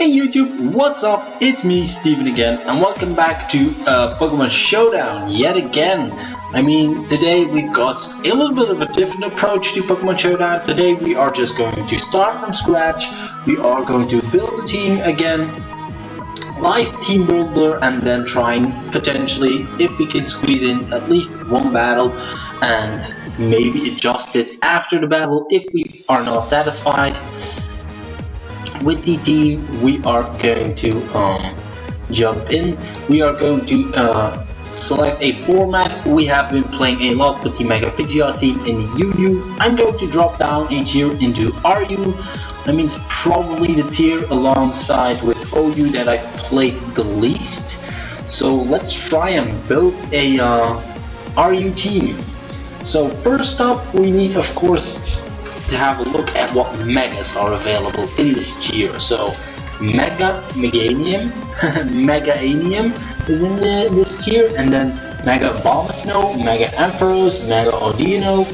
Hey YouTube, what's up? It's me, Steven again, and welcome back to Pokemon Showdown yet again. I mean, today we've got a little bit of a different approach to Pokemon Showdown. Today we are just going to start from scratch. We are going to build a team again, live team builder, and then try and potentially, if we can squeeze in at least one battle and maybe adjust it after the battle if we are not satisfied with the team. We are going to jump in. We are going to select a format. We have been playing a lot with the Mega Pidgeot team in the UU. I'm going to drop down a tier into RU. That means probably the tier alongside with OU that I've played the least. So let's try and build a RU team. So first up, we need, of course, to have a look at what megas are available in this tier. So Meganium, Meganium is in this tier, and then Mega Abomasnow, Mega Ampharos, Mega Audino.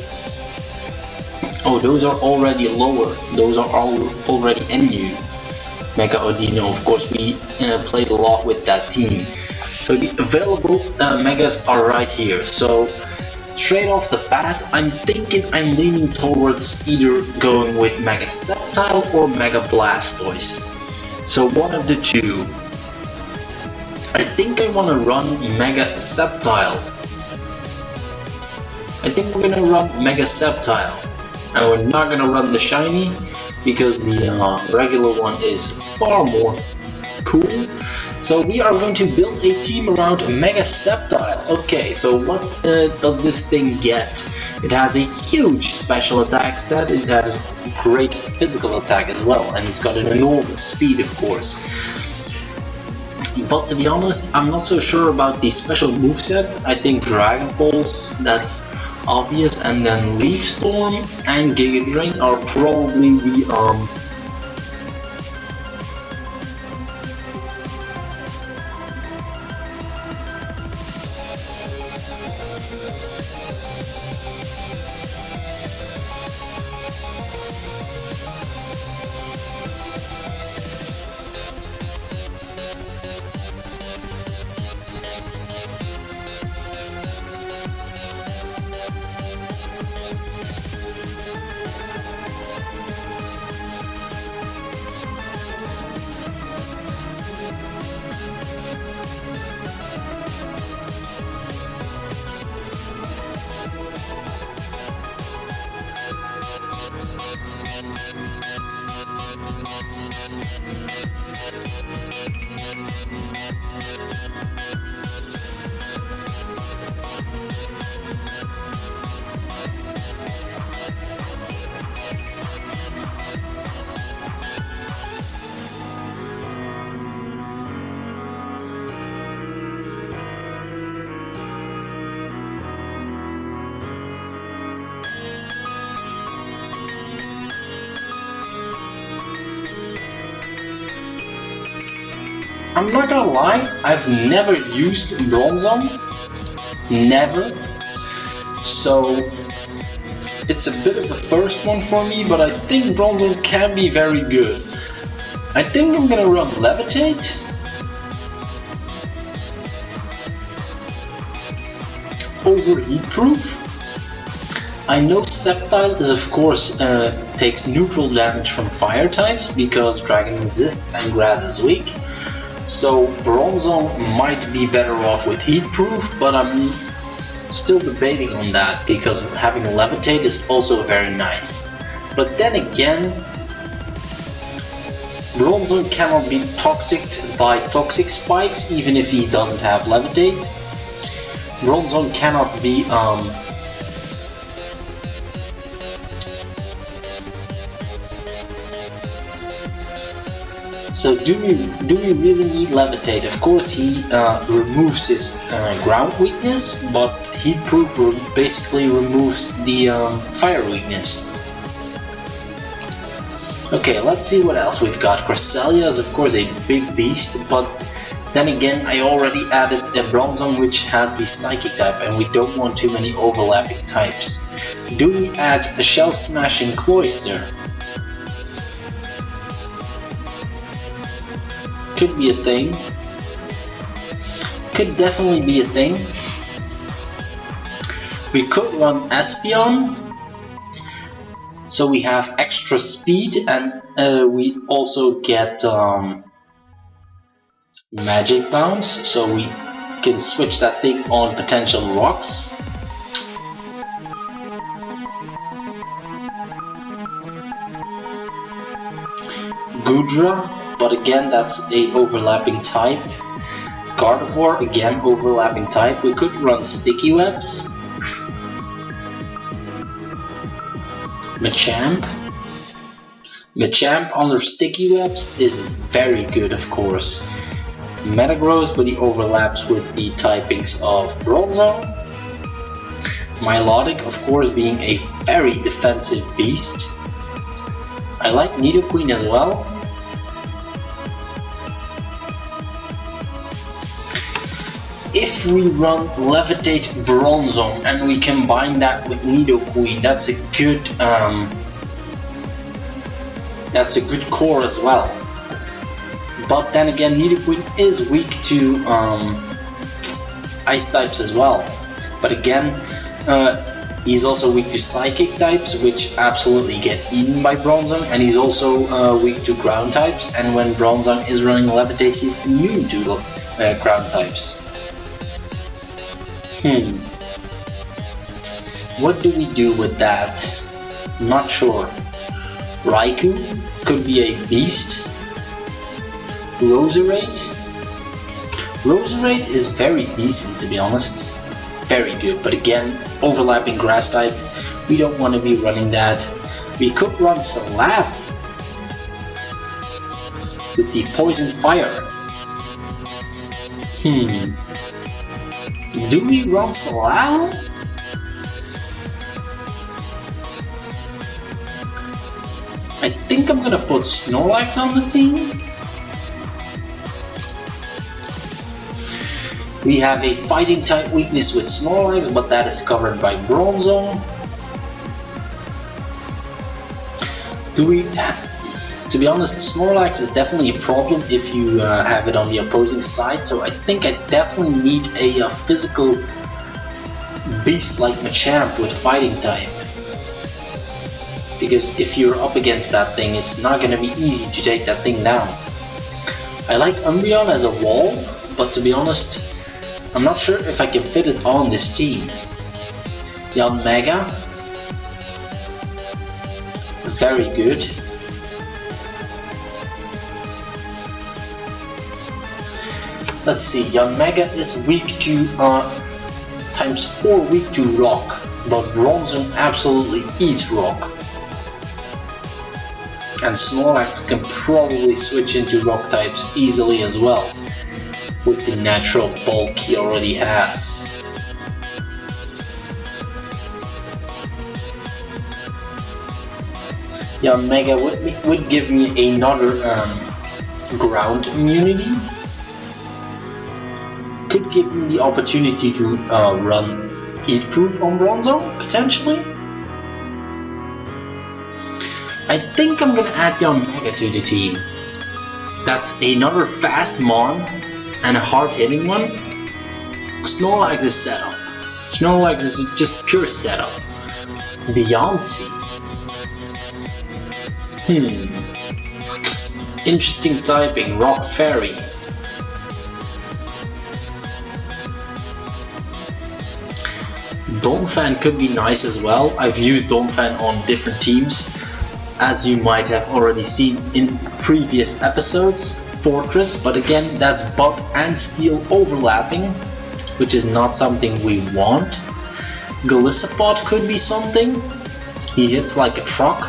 Oh, those are already lower. Those are already NU. Mega Audino, of course, we played a lot with that team. So the available megas are right here. So straight off the bat, I'm thinking I'm leaning towards either going with Mega Sceptile or Mega Blastoise. So one of the two. I think I want to run Mega Sceptile. I think we're gonna run Mega Sceptile. And we're not gonna run the shiny because the regular one is far more cool. So we are going to build a team around Mega Sceptile. Okay, so what does this thing get? It has a huge special attack stat, it has great physical attack as well, and it's got an enormous speed, of course. But to be honest, I'm not so sure about the special moveset. I think Dragon Pulse, that's obvious, and then Leaf Storm and Giga Drain are probably the I'm not gonna lie, I've never used Bronzong, never, so it's a bit of a first one for me, but I think Bronzong can be very good. I think I'm gonna run Levitate, over Heatproof. I know Sceptile is, of course, takes neutral damage from fire types because Dragon resists and Grass is weak. So Bronzong might be better off with Heatproof, but I'm still debating on that because having Levitate is also very nice. But then again, Bronzong cannot be toxicked by Toxic Spikes even if he doesn't have Levitate. Bronzong cannot be So do we really need Levitate? Of course he removes his ground weakness, but Heatproof basically removes the fire weakness. Okay, let's see what else we've got. Cresselia is of course a big beast, but then again I already added a Bronzong which has the Psychic type and we don't want too many overlapping types. Do we add a Shell Smashing Cloyster? Could be a thing. Could definitely be a thing. We could run Espeon, so we have extra speed, and we also get magic bounce, so we can switch that thing on potential rocks. Goodra, but again that's a overlapping type. Gardevoir, again overlapping type. We could run Sticky Webs. Machamp. Machamp under Sticky Webs is very good, of course. Metagross, but he overlaps with the typings of Bronzong. Milotic, of course, being a very defensive beast. I like Nidoqueen as well. If we run Levitate Bronzong and we combine that with Nidoqueen, that's a good core as well. But then again, Nidoqueen is weak to ice types as well. But again, he's also weak to psychic types, which absolutely get eaten by Bronzong, and he's also weak to ground types, and when Bronzong is running Levitate, he's immune to ground types. What do we do with that? I'm not sure. Raikou could be a beast. Roserade. Roserade is very decent, to be honest. Very good, but again, overlapping grass type. We don't want to be running that. We could run Celeste with the Poison Fire. Do we run Salal? I think I'm gonna put Snorlax on the team. We have a fighting type weakness with Snorlax, but that is covered by Bronzong. To be honest, Snorlax is definitely a problem if you have it on the opposing side, so I think I definitely need a physical beast like Machamp with fighting type. Because if you're up against that thing, it's not going to be easy to take that thing down. I like Umbreon as a wall, but to be honest, I'm not sure if I can fit it on this team. Yanmega, very good. Let's see, Yanmega is weak to ×4 weak to rock, but Bronzong absolutely eats rock. And Snorlax can probably switch into rock types easily as well, with the natural bulk he already has. Yanmega would give me another ground immunity. Could give me the opportunity to run Heat Proof on Bronzong, potentially. I think I'm gonna add Yanmega to the team. That's another fast Mon and a hard-hitting one. Snorlax is setup. Snorlax is just pure setup. Beyonce. Interesting typing, Rock Fairy. Donphan could be nice as well. I've used Donphan on different teams, as you might have already seen in previous episodes. Fortress, but again, that's Bug and Steel overlapping, which is not something we want. Golisopod could be something. He hits like a truck.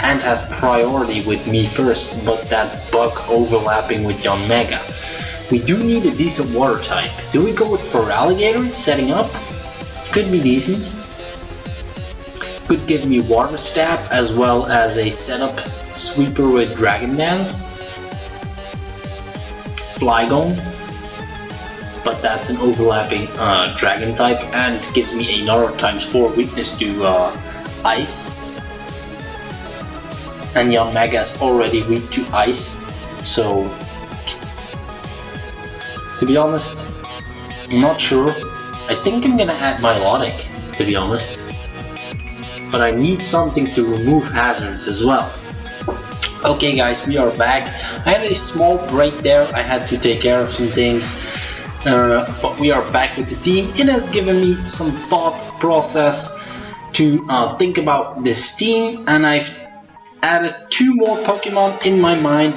And has priority with me first, but that's Bug overlapping with Yanmega. We do need a decent water type. Do we go with Feraligatr setting up? Could be decent. Could give me Water Stab as well as a setup sweeper with Dragon Dance. Flygon. But that's an overlapping dragon type and gives me another ×4 weakness to ice. and Yanmega is already weak to ice, so to be honest, I'm not sure. I think I'm gonna add Milotic, to be honest, but I need something to remove hazards as well. Okay guys, we are back. I had a small break there, I had to take care of some things, but we are back with the team. It has given me some thought process to think about this team, and I've added 2 more Pokemon in my mind.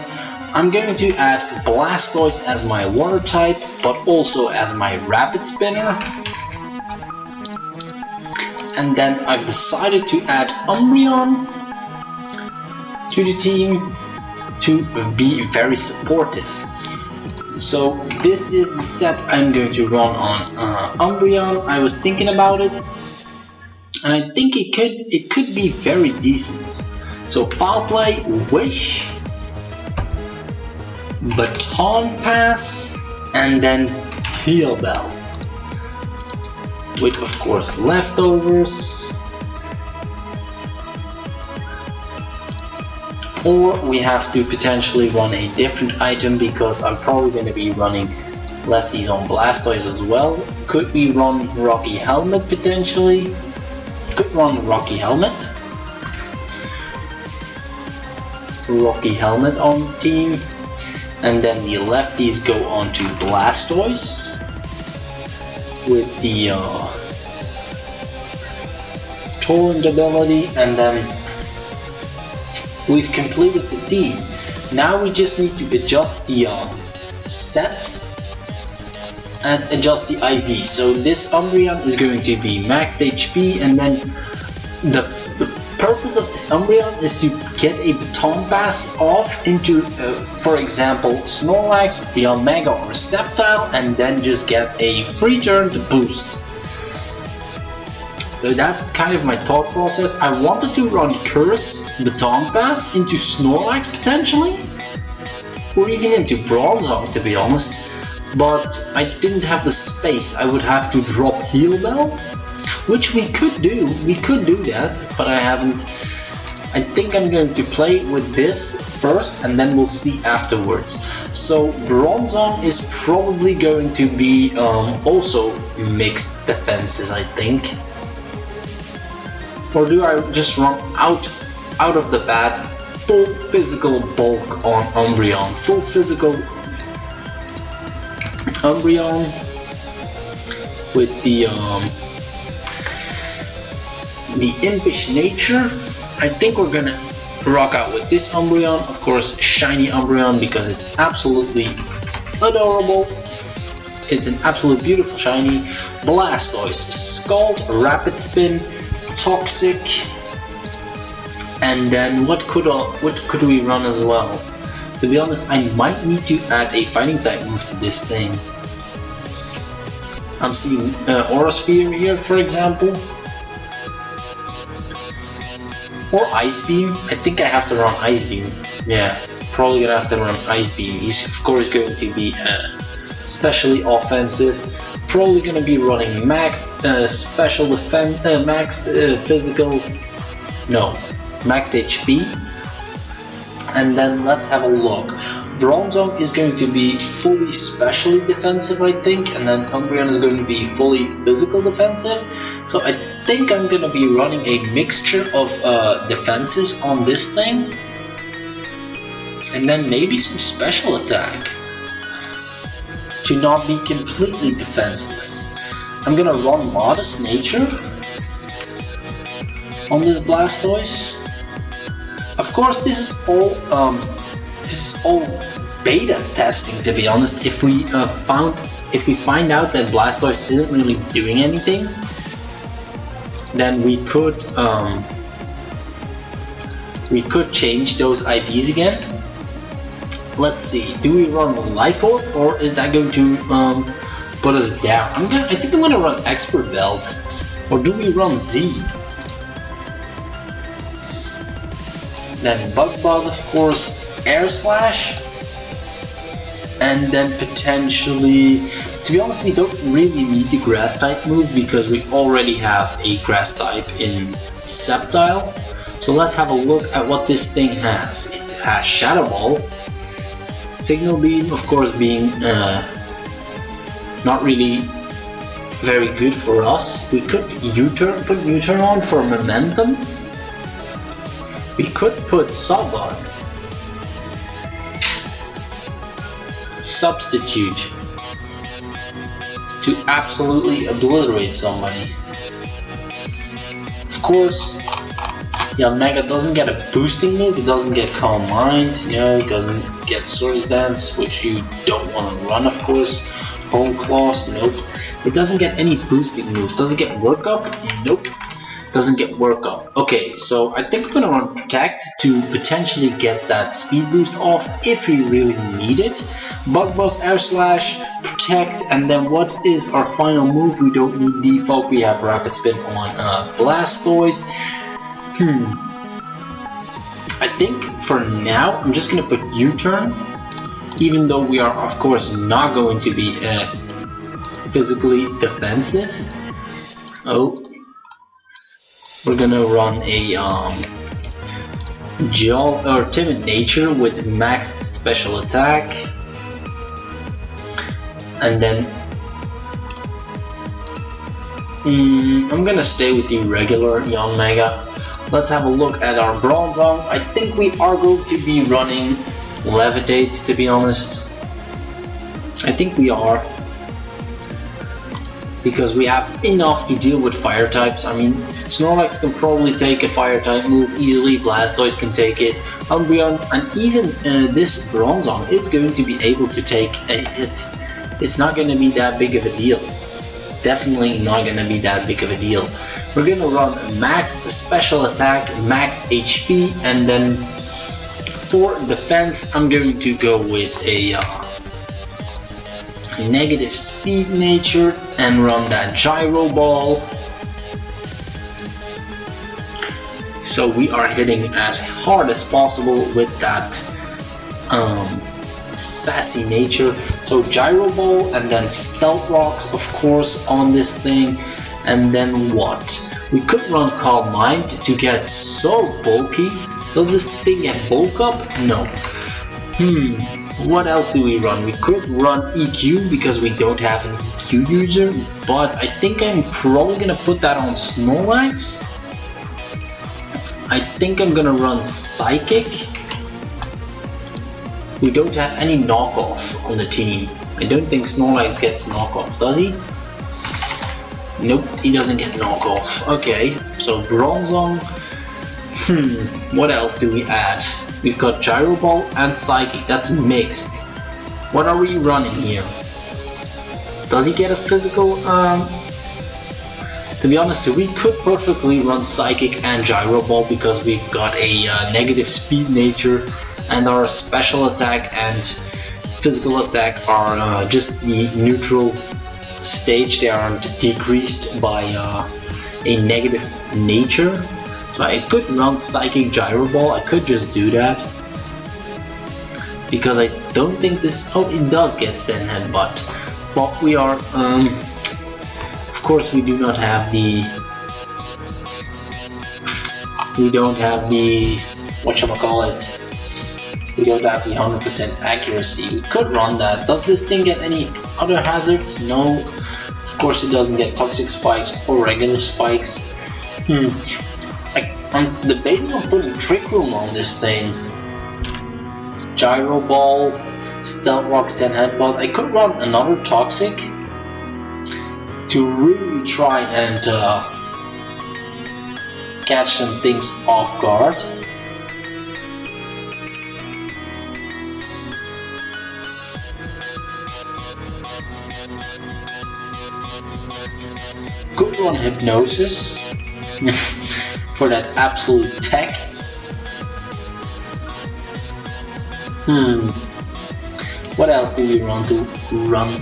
I'm going to add Blastoise as my water type, but also as my rapid spinner. And then I've decided to add Umbreon to the team to be very supportive. So this is the set I'm going to run on Umbreon. I was thinking about it, and I think it could be very decent. So Foul Play, Wish, Baton Pass, and then Heal Bell, with of course leftovers. Or we have to potentially run a different item, because I'm probably going to be running lefties on Blastoise as well. Could we run Rocky Helmet potentially? Could run Rocky Helmet. Rocky Helmet on team. And then the lefties go on to Blastoise with the Torrent ability, and then we've completed the team. Now we just need to adjust the sets and adjust the IV. So this Umbreon is going to be maxed HP, and then the purpose of this Umbreon is to get a Baton Pass off into, for example, Snorlax, Yanmega or Sceptile, and then just get a free turn to boost. So that's kind of my thought process. I wanted to run Curse Baton Pass into Snorlax potentially, or even into Bronzong, to be honest, but I didn't have the space. I would have to drop Heal Bell, which we could do. We could do that, but I haven't. I think I'm going to play with this first, and then we'll see afterwards. So Bronzong is probably going to be also mixed defenses, I think. Or do I just run out of the bat full physical bulk on Umbreon? Full physical Umbreon with the impish nature. I think we're gonna rock out with this Umbreon, of course shiny Umbreon, because it's absolutely adorable. It's an absolute beautiful shiny. Blastoise, Scald, Rapid Spin, Toxic, and then what could we run as well? To be honest, I might need to add a fighting type move to this thing. I'm seeing Aura Sphere here, for example, or Ice Beam. I think I have to run Ice Beam. Yeah, probably gonna have to run Ice Beam. He's of course going to be especially offensive. Probably gonna be running maxed special defense, maxed physical, no, maxed HP. And then let's have a look. Bronzong is going to be fully specially defensive, I think, and then Umbreon is going to be fully physical defensive. So I think I'm gonna be running a mixture of defenses on this thing, and then maybe some special attack to not be completely defenseless. I'm gonna run Modest Nature on this Blastoise. Of course, this is all beta testing, to be honest. If we find out that Blastoise isn't really doing anything, then we could change those IVs again. Let's see, do we run Life Orb, or is that going to put us down? I think I'm gonna run Expert Belt, or do we run Z? Then Bug Buzz, of course, Air Slash, and then potentially, to be honest, we don't really need the Grass type move because we already have a Grass type in Sceptile. So So let's have a look at what this thing has. It has Shadow Ball, Signal Beam, of course, being not really very good for us. We could put U-turn on for momentum. We could put Sub on. Substitute to absolutely obliterate somebody. Of course, yeah, Mega doesn't get a boosting move, it doesn't get Calm Mind, you know, it doesn't get Swords Dance, which you don't want to run, of course. Home Claws, nope. It doesn't get any boosting moves. Does it get Work Up? Nope. Doesn't get Work Up. Okay, so I think I'm gonna run Protect to potentially get that speed boost off if we really need it. Bug Buzz, Air Slash, Protect, and then what is our final move? We don't need Defog, we have Rapid Spin on Blastoise. I think for now I'm just gonna put U-turn, even though we are of course not going to be physically defensive. Oh, we're gonna run a Timid Nature with maxed special attack, and then I'm gonna stay with the regular Young Mega. Let's have a look at our Bronzong. I think we are going to be running Levitate, to be honest. I think we are, because we have enough to deal with fire types. I mean, Snorlax can probably take a fire type move easily, Blastoise can take it, Umbreon, and even this Bronzong is going to be able to take a hit. It's not going to be that big of a deal. Definitely not going to be that big of a deal. We're going to run maxed special attack, maxed HP, and then for defense I'm going to go with a negative speed nature and run that Gyro Ball. So we are hitting as hard as possible with that sassy nature. So Gyro Ball and then Stealth Rocks, of course, on this thing. And then what? We could run Calm Mind to get so bulky. Does this thing get bulk up? No. What else do we run? We could run EQ because we don't have an EQ user, but I think I'm probably gonna put that on Snorlax. I think I'm gonna run Psychic. We don't have any knockoff on the team. I don't think Snorlax gets knockoff, does he? Nope, he doesn't get knockoff. Okay, so Bronzong. What else do we add? We've got Gyro Ball and Psychic, that's mixed. What are we running here? Does he get a physical? To be honest, we could perfectly run Psychic and Gyro Ball because we've got a negative speed nature, and our special attack and physical attack are just the neutral stage. They aren't decreased by a negative nature. So I could run Psychic Gyro Ball, I could just do that. Because I don't think this, oh, it does get Zen Headbutt. But we are, of course we do not have the, whatchamacallit, we don't have the 100% accuracy. We could run that. Does this thing get any other hazards? No. Of course it doesn't get Toxic Spikes or regular spikes. I'm debating on putting Trick Room on this thing. Gyro Ball, Stealth Rock, Zen Headbutt. I could run another Toxic to really try and catch some things off guard. Could run Hypnosis for that absolute tech. What else do we run to run?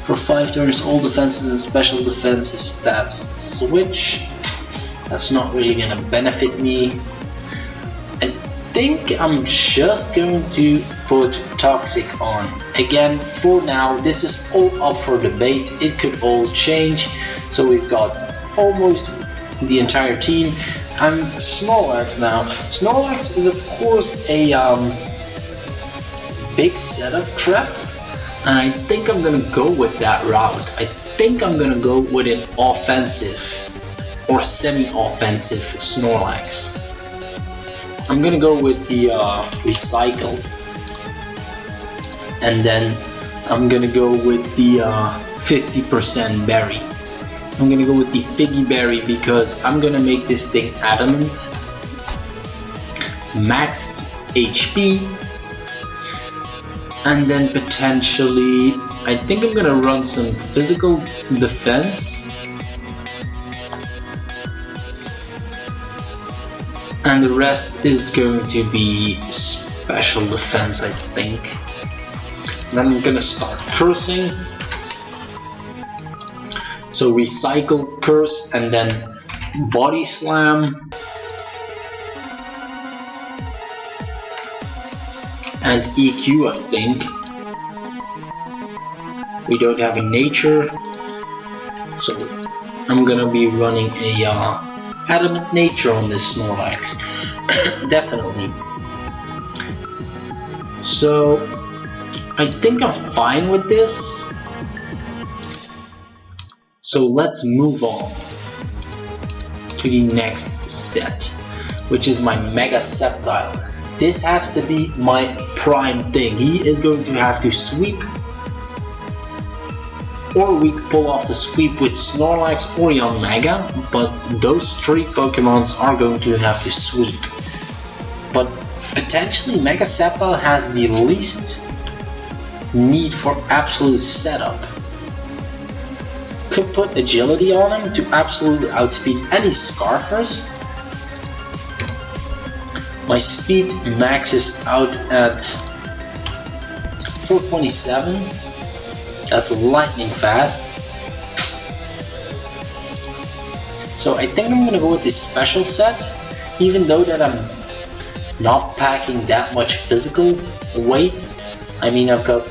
For 5 turns, all defenses and special defensive stats switch. That's not really gonna benefit me. I think I'm just going to put Toxic on. Again, for now, this is all up for debate. It could all change. So we've got almost the entire team. I'm Snorlax now. Snorlax is of course a big setup trap, and I think I'm gonna go with that route. I think I'm gonna go with an offensive or semi-offensive Snorlax. I'm gonna go with the recycle, and then I'm gonna go with the 50% berry. I'm gonna go with the Figgy Berry because I'm gonna make this thing adamant, maxed HP, and then potentially I think I'm gonna run some physical defense, and the rest is going to be special defense, I think. Then I'm gonna start cursing. So recycle, curse, and then body slam. And EQ, I think. We don't have a nature, so I'm gonna be running a adamant nature on this Snorlax. Definitely. So I think I'm fine with this. So let's move on to the next set, which is my Mega Sceptile. This has to be my prime thing. He is going to have to sweep, or we pull off the sweep with Snorlax or Young Mega, but those three Pokemons are going to have to sweep. But potentially Mega Sceptile has the least need for absolute setup. Could put agility on him to absolutely outspeed any Scarfers. My speed maxes out at 427. That's lightning fast. So I think I'm gonna go with this special set, even though that I'm not packing that much physical weight. I mean, I've got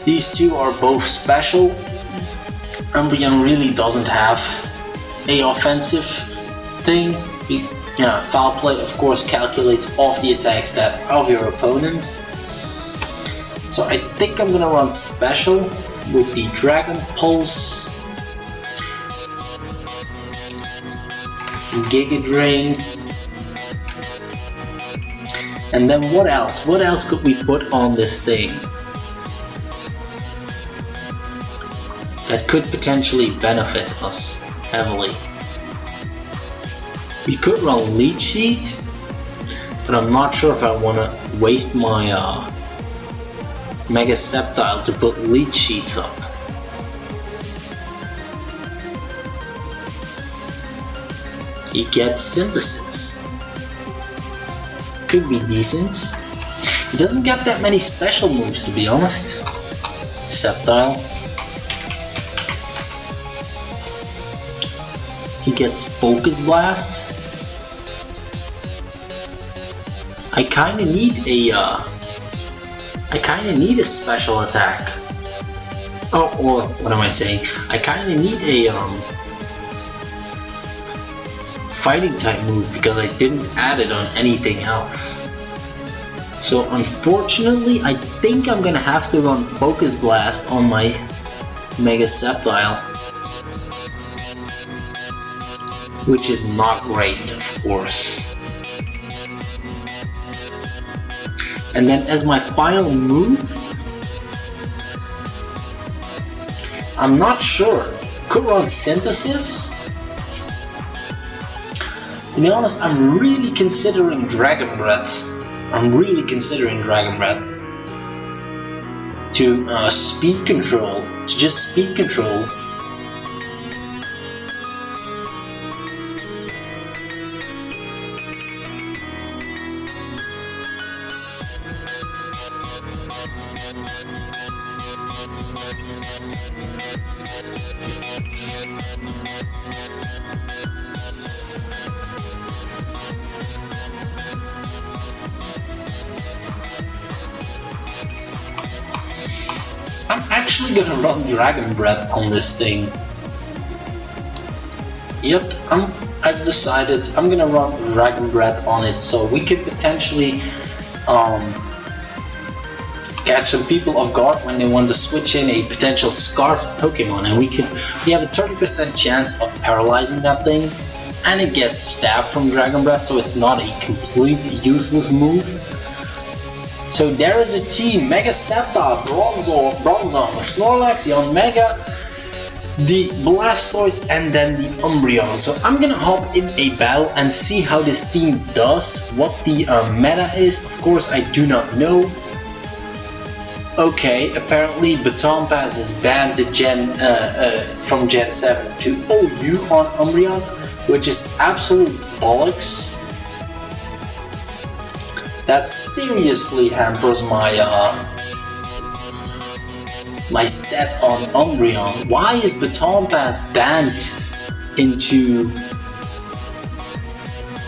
these two are both special. Umbreon really doesn't have a offensive thing. Yeah, foul play of course calculates off the attack stat of your opponent. So I think I'm gonna run special with the Dragon Pulse, Giga Drain, and then what else? What else could we put on this thing that could potentially benefit us heavily? We could run Leech Seed, but I'm not sure if I want to waste my Mega Sceptile to put Leech Sheets up. He gets Synthesis. Could be decent. He doesn't get that many special moves, to be honest. Sceptile. He gets Focus Blast. I kinda need a special attack. Oh, or what am I saying? I kinda need a fighting type move because I didn't add it on anything else. So unfortunately, I think I'm gonna have to run Focus Blast on my Mega Sceptile, which is not great, of course. And then as my final move, I'm not sure. Could run Synthesis. To be honest, I'm really considering Dragon Breath. To speed control, to just speed control. I'm actually gonna run Dragon Breath on this thing. Yep, I've decided I'm gonna run Dragon Breath on it, so we could potentially catch some people off guard when they want to switch in a potential Scarf Pokemon, and we have a 30% chance of paralyzing that thing, and it gets stabbed from Dragon Breath, so it's not a completely useless move. So there is the team: Mega Sceptile, Bronzong, Snorlax, Yanmega, the Blastoise, and then the Umbreon. So I'm gonna hop in a battle and see how this team does, what the meta is. Of course, I do not know. Okay, apparently Baton Pass is banned to from Gen 7 to OU on Umbreon, which is absolute bollocks. That seriously hampers my set on Umbreon. Why is Baton Pass banned into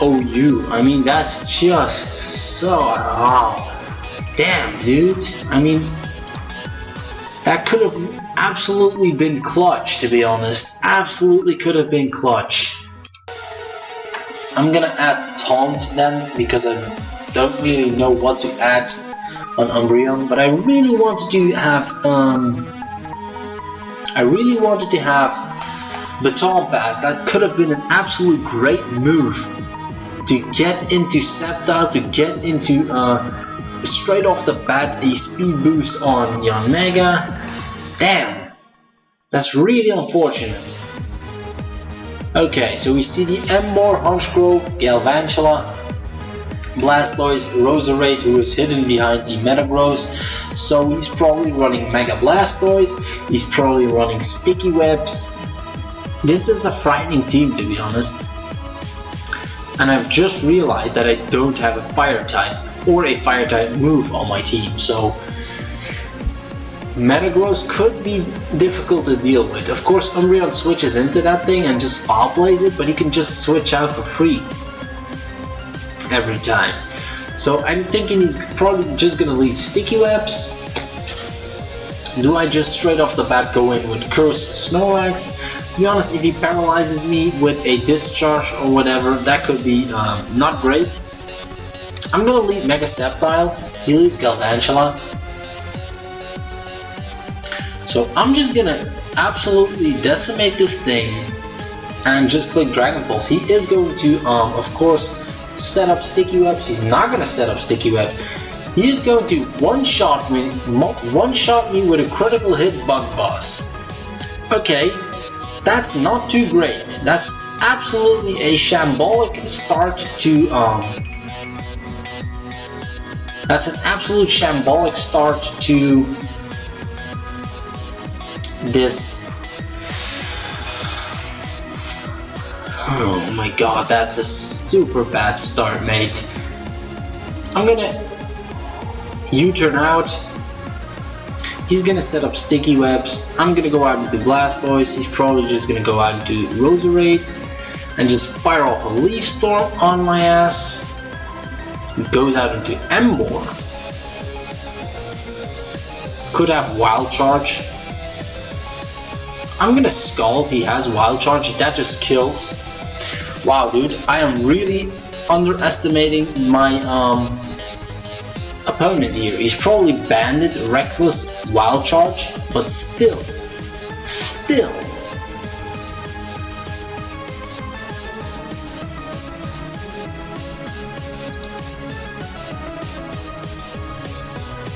OU? I mean, that's just so... damn, dude. I mean, that could have absolutely been clutch, to be honest. Absolutely could have been clutch. I'm gonna add Taunt then, because I don't really know what to add on Umbreon, but I really wanted to have Baton Pass. That could have been an absolute great move to get into Sceptile, to get into straight off the bat a speed boost on Yanmega. Damn, that's really unfortunate. Okay, so we see the Emboar, Honchkrow, Galvantula, Blastoise, Roserade, who is hidden behind the Metagross. So he's probably running Mega Blastoise, he's probably running Sticky Webs. This is a frightening team, to be honest. And I've just realized that I don't have a Fire type or a Fire type move on my team, so Metagross could be difficult to deal with. Of course, Umbreon switches into that thing and just foul plays it, but he can just switch out for free every time. So I'm thinking he's probably just gonna leave Sticky Webs. Do I just straight off the bat go in with Cursed Snorlax? To be honest, if he paralyzes me with a Discharge or whatever, that could be not great. I'm gonna leave Mega Sceptile. He leaves Galvantula. So I'm just gonna absolutely decimate this thing and just click Dragon Pulse. He is going to, of course, set up Sticky Webs. He's not gonna set up Sticky Web. He is going to one-shot me with a critical hit Bug Boss. Okay, that's not too great. That's absolutely a shambolic start to that's an absolute shambolic start to this. Oh my god, that's a super bad start, mate. I'm gonna U-turn out. He's gonna set up Sticky Webs. I'm gonna go out into Blastoise. He's probably just gonna go out into Roserade and just fire off a Leaf Storm on my ass. He goes out into Emboar. Could have Wild Charge. I'm gonna Scald. He has Wild Charge. That just kills. Wow, dude, I am really underestimating my opponent here. He's probably Bandit, Reckless, Wild Charge, but still.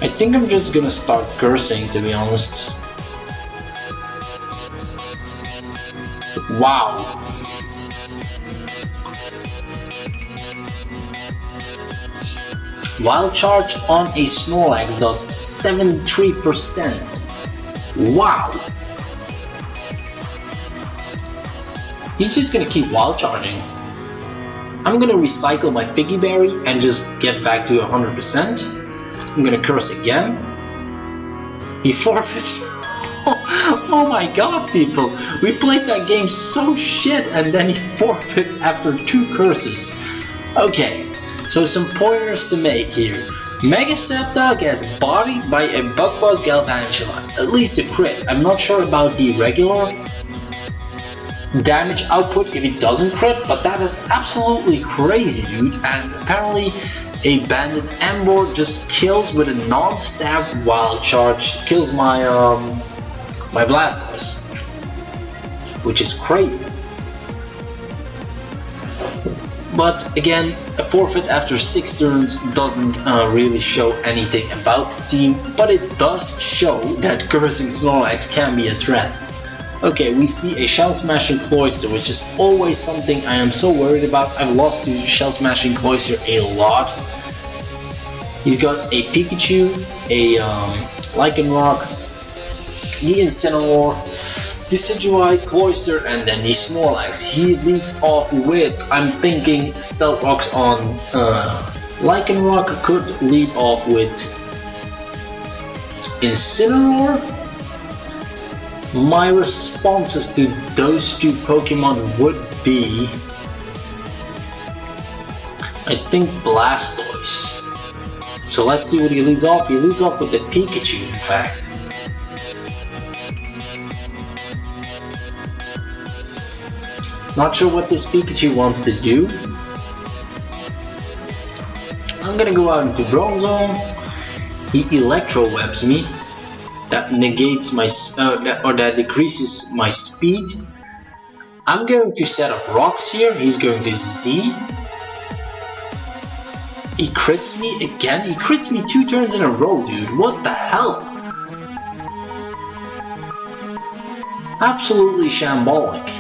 I think I'm just gonna start cursing, to be honest. Wow. Wild Charge on a Snorlax does 73%. Wow. He's just gonna keep Wild Charging. I'm gonna recycle my Figgy Berry and just get back to 100%. I'm gonna curse again. He forfeits. Oh my god, people. We played that game so shit and then he forfeits after 2 curses. Okay. So some pointers to make here. Mega Sceptile gets bodied by a Bug Buzz Galvantula. At least a crit. I'm not sure about the regular. damage output if he doesn't crit, but that is absolutely crazy, dude. And apparently a bandit Ember just kills with a non-stab wild charge, kills my my Blastoise, which is crazy. But again, a forfeit after 6 turns doesn't really show anything about the team, but it does show that cursing Snorlax can be a threat. Okay, we see a Shell Smashing Cloyster, which is always something I am so worried about. I've lost to Shell Smashing Cloyster a lot. He's got a Pikachu, a Lycanroc, the Incineroar, Decidueye, Cloyster, and then the Snorlax. He leads off with, I'm thinking, Stealth Rocks on Lycanroc could lead off with Incineroar. My responses to those two Pokemon would be, I think, Blastoise. So let's see what he leads off. He leads off with the Pikachu, in fact. Not sure what this Pikachu wants to do. I'm gonna go out into Bronzong. He Electro Webs me. That negates my that decreases my speed. I'm going to set up rocks here. He's going to Z. He crits me again. He crits me 2 turns in a row, dude. What the hell? Absolutely shambolic.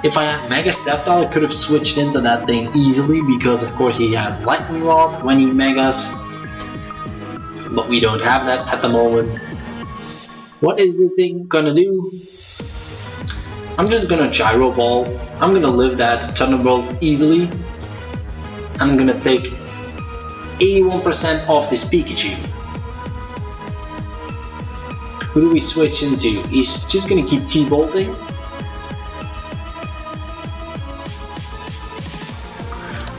If I had Mega Sceptile, I could have switched into that thing easily because of course he has Lightning Rod when he Megas. But we don't have that at the moment. What is this thing gonna do? I'm just gonna Gyro Ball. I'm gonna live that Thunderbolt easily. I'm gonna take 81% off this Pikachu. Who do we switch into? He's just gonna keep T-bolting.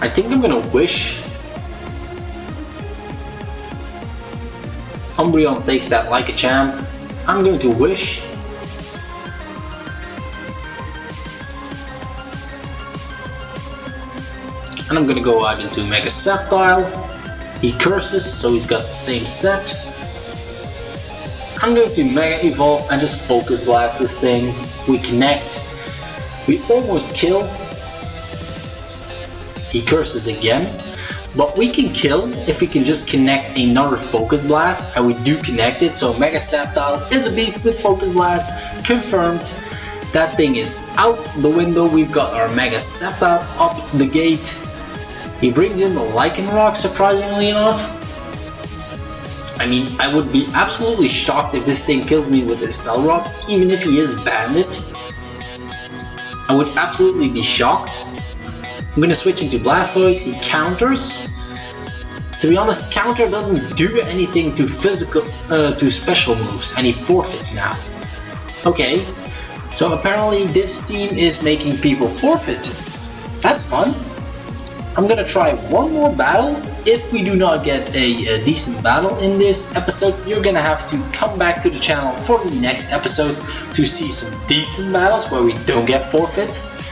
I think I'm gonna Wish. Umbreon takes that like a champ. I'm going to Wish. And I'm gonna go out into Mega Sceptile. He curses, so he's got the same set. I'm going to Mega Evolve and just Focus Blast this thing. We connect. We almost kill. He curses again. But we can kill if we can just connect another Focus Blast, and we do connect it. So Mega Sceptile is a beast with Focus Blast, confirmed. That thing is out the window. We've got our Mega Sceptile up the gate. He brings in the Lycanroc, surprisingly enough. I mean, I would be absolutely shocked if this thing kills me with his Cell Rock, even if he is Bandit. I would absolutely be shocked. I'm gonna switch into Blastoise. He counters. To be honest, counter doesn't do anything to physical, to special moves, and he forfeits now. Okay, so apparently this team is making people forfeit. That's fun. I'm gonna try one more battle. If we do not get a decent battle in this episode, you're gonna have to come back to the channel for the next episode to see some decent battles where we don't get forfeits.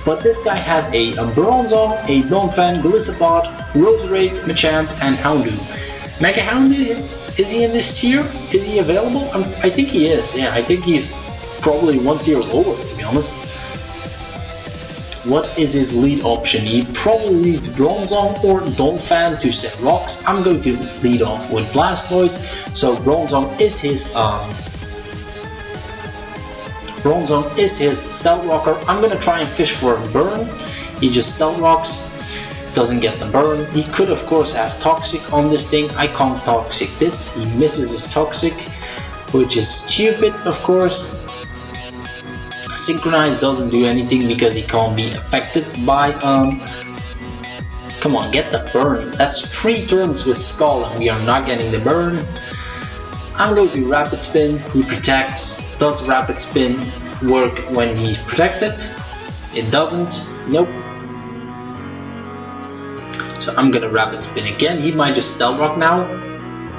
But this guy has a Bronzong, a Donphan, Golisopod, Roserade, Machamp, and Houndoom. Mega Houndoom, is he in this tier? Is he available? I think he is, yeah, I think he's probably 1 tier lower, to be honest. What is his lead option? He probably leads Bronzong or Donphan to set rocks. I'm going to lead off with Blastoise, so Bronzong is his Stealth Rocker. I'm gonna try and fish for a burn. He just Stealth Rocks, doesn't get the burn. He could of course have Toxic on this thing. I can't Toxic this. He misses his Toxic, which is stupid of course. Synchronize doesn't do anything because he can't be affected by come on, get the burn. That's 3 turns with Skull and we are not getting the burn. I'm going to Rapid Spin. He protects. Does Rapid Spin work when he's protected? It doesn't. Nope. So I'm gonna Rapid Spin again. He might just Stealth Rock now.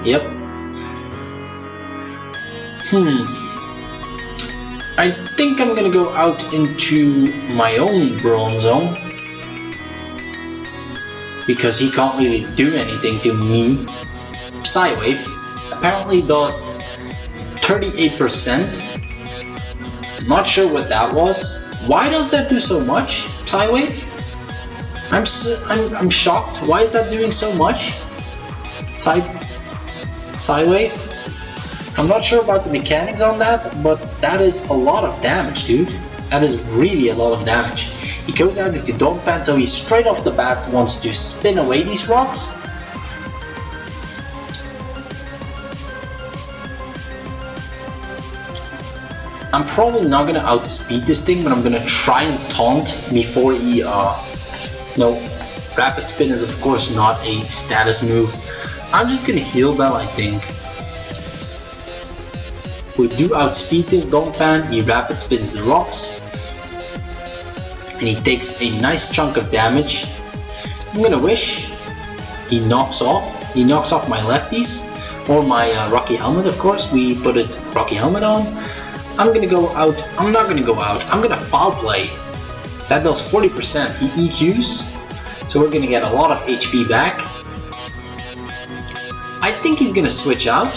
Yep. I think I'm gonna go out into my own Bronzong, because he can't really do anything to me. Psywave apparently does 38%. Not sure what that was. Why does that do so much, Psywave? I'm shocked. Why is that doing so much? Psywave? I'm not sure about the mechanics on that, but that is a lot of damage, dude. That is really a lot of damage. He goes out into Donphan, so he straight off the bat wants to spin away these rocks. I'm probably not gonna outspeed this thing, but I'm gonna try and taunt before he no, rapid spin is of course not a status move. I'm just gonna heal Bell, I think. We do outspeed this Donphan, he rapid spins the rocks, and he takes a nice chunk of damage. I'm gonna wish. He knocks off my lefties, or my Rocky Helmet, of course. We put a Rocky Helmet on. I'm gonna go out. I'm not gonna go out. I'm gonna foul play. That does 40%. He EQs, so we're gonna get a lot of HP back. I think he's gonna switch out.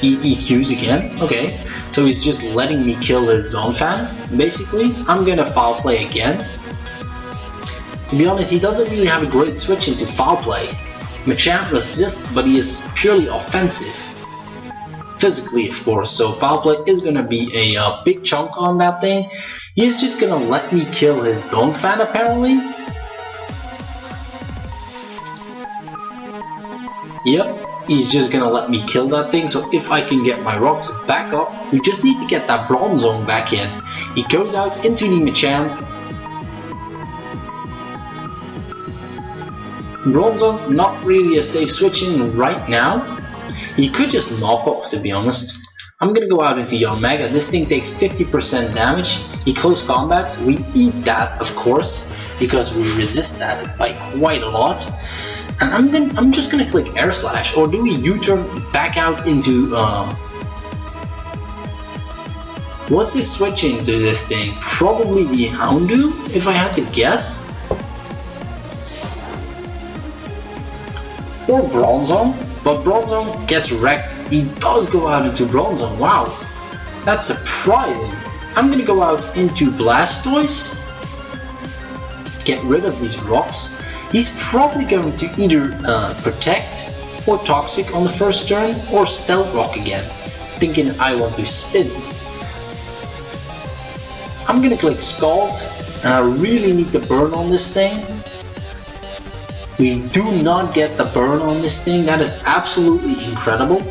He EQs again. Okay, so he's just letting me kill his Donphan. Basically, I'm gonna foul play again. To be honest, he doesn't really have a great switch into foul play. Machamp resists, but he is purely offensive. Physically, of course, so foul play is gonna be a big chunk on that thing. He's just gonna let me kill his Donphan apparently. Yep, he's just gonna let me kill that thing. So if I can get my rocks back up, we just need to get that Bronzong back in. He goes out into the Machamp. Bronzong, not really a safe switch in right now. He could just knock off, to be honest. I'm gonna go out into Yanmega. This thing takes 50% damage. He close combats. We eat that, of course, because we resist that by quite a lot. And I'm just gonna click Air Slash, or do we U-turn back out into what's he switching to this thing? Probably the Houndoom, if I had to guess. Or Bronzong. But Bronzong gets wrecked. He does go out into Bronzong. Wow, that's surprising. I'm gonna go out into Blastoise. Get rid of these rocks. He's probably going to either Protect or Toxic on the first turn, or Stealth Rock again, thinking I want to spin. I'm gonna click Scald, and I really need the burn on this thing. We do not get the burn on this thing. That is absolutely incredible.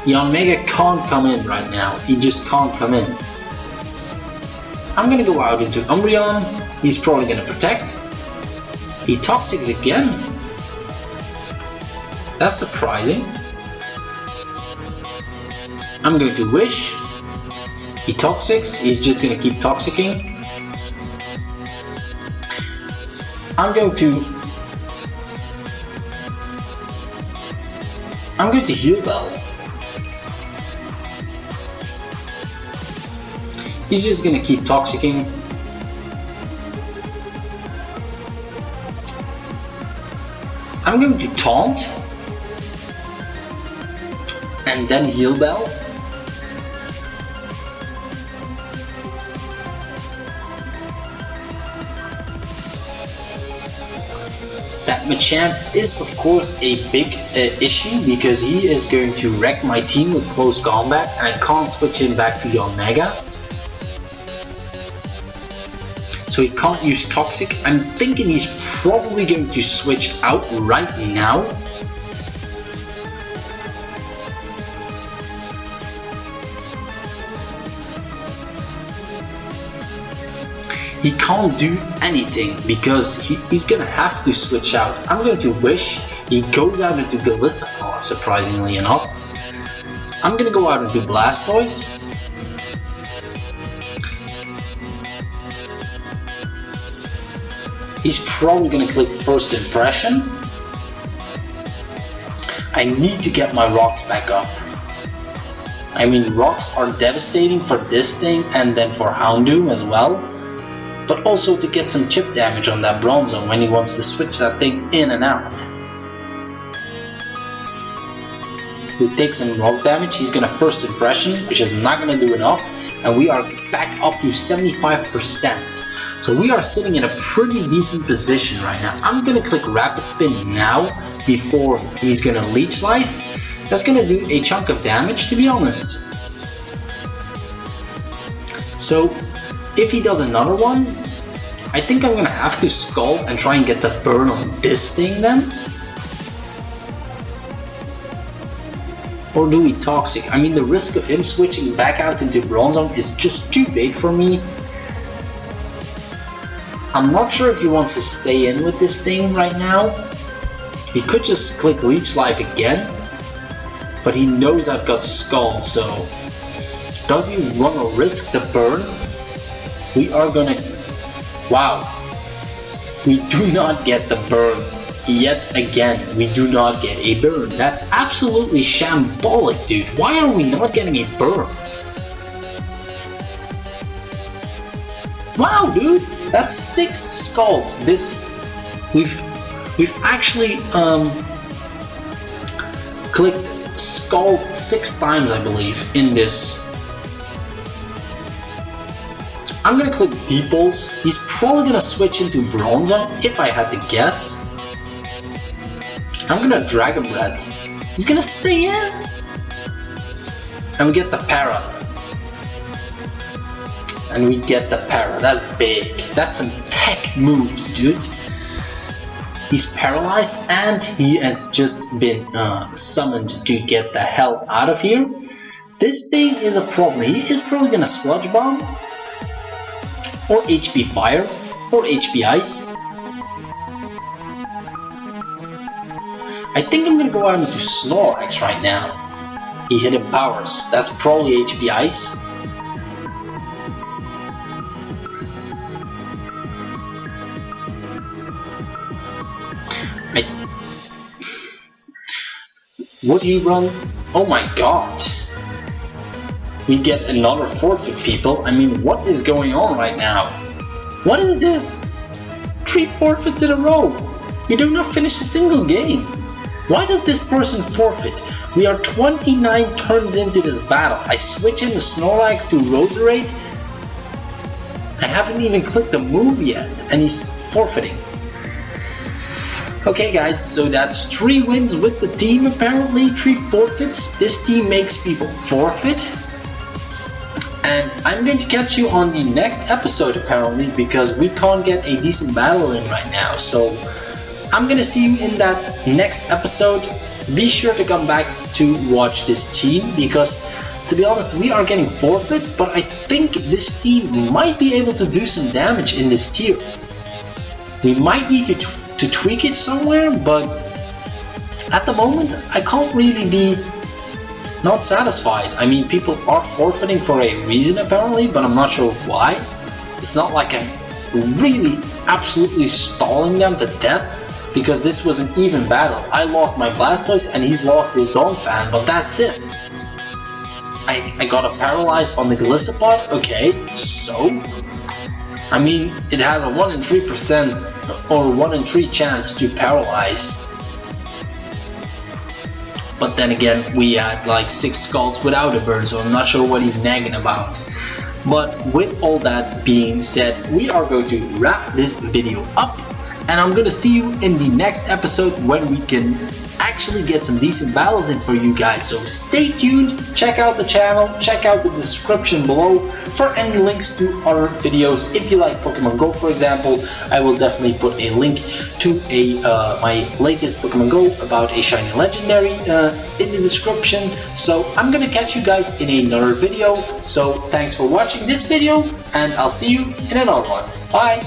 Yanmega can't come in right now. He just can't come in. I'm gonna go out into Umbreon. He's probably gonna Protect. He Toxics again. That's surprising. I'm going to Wish. He Toxics. He's just gonna keep Toxicking. I'm going to Heal Bell. He's just gonna keep Toxicking. I'm going to Taunt and then Heal Bell. That Machamp is of course a big issue, because he is going to wreck my team with close combat, and I can't switch him back to Yanmega. So he can't use Toxic. I'm thinking he's probably going to switch out right now. He can't do anything because he's gonna have to switch out. I'm going to Wish. He goes out into Golisopod, surprisingly enough. I'm gonna go out into Blastoise. He's probably gonna click First Impression. I need to get my rocks back up. I mean, rocks are devastating for this thing and then for Houndoom as well. But also to get some chip damage on that Bronzong when he wants to switch that thing in and out. We take some rock damage, he's gonna first impression, which is not gonna do enough, and we are back up to 75%. So we are sitting in a pretty decent position right now. I'm gonna click Rapid Spin now before he's gonna Leech Life. That's gonna do a chunk of damage, to be honest. So if he does another one, I think I'm gonna have to Scald and try and get the burn on this thing then. Or do we Toxic? I mean, the risk of him switching back out into Bronzong is just too big for me. I'm not sure if he wants to stay in with this thing right now. He could just click Leech Life again, but he knows I've got Scald, so does he want to risk the burn? We are gonna... Wow. We do not get the burn. Yet again, we do not get a burn. That's absolutely shambolic, dude. Why are we not getting a burn? Wow, dude, that's 6 Scalds. We've actually clicked Scald 6 times, I believe, in this. I'm gonna click Deep Pulse. He's probably gonna switch into Bronzong, if I had to guess. I'm gonna Dragon Breath. He's gonna stay in. And we get the Para. And we get the Para. That's big. That's some tech moves, dude. He's paralyzed and he has just been summoned to get the hell out of here. This thing is a problem. He is probably gonna Sludge Bomb, or HP Fire, or HP Ice. I think I'm gonna go out into Snorlax right now. He hit him powers. That's probably HP Ice. Would he run? Oh my god. We get another forfeit, people. I mean, what is going on right now? What is this? 3 forfeits in a row. We do not finish a single game. Why does this person forfeit? We are 29 turns into this battle. I switch in the Snorlax to Roserade. I haven't even clicked the move yet, and he's forfeiting. Okay guys, so that's 3 wins with the team apparently, 3 forfeits. This team makes people forfeit. And I'm going to catch you on the next episode apparently, because we can't get a decent battle in right now. So I'm gonna see you in that next episode. Be sure to come back to watch this team, because to be honest, we are getting forfeits, but I think this team might be able to do some damage in this tier. We might need to tweak it somewhere, but at the moment I can't really be not satisfied. I mean, people are forfeiting for a reason apparently, but I'm not sure why. It's not like I'm really absolutely stalling them to death, because this was an even battle. I lost my Blastoise and he's lost his Donphan, but that's it. I got a paralyzed on the Gliscopod, okay, so? I mean, it has a 1 in 3% or 1 in 3 chance to paralyze. But then again, we had like 6 Scalds without a burn, so I'm not sure what he's nagging about. But with all that being said, we are going to wrap this video up, and I'm gonna see you in the next episode when we can actually get some decent battles in for you guys. So stay tuned, check out the channel, check out the description below for any links to other videos. If you like Pokemon Go, for example, I will definitely put a link to my latest Pokemon Go about a shiny legendary in the description. So I'm gonna catch you guys in another video. So thanks for watching this video, and I'll see you in another one. Bye!